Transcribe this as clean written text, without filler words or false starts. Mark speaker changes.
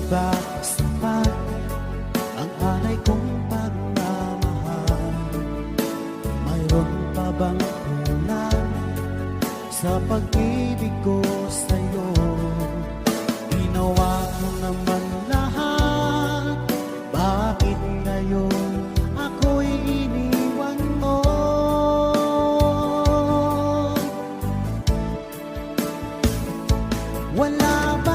Speaker 1: ba sapat ang alay kong pagmamahal? Mayroon pa bang kulang sa pag-ibig ko sa'yo? Ginawa ko naman lahat, bakit ngayon ako'y iniwan mo? Wala ba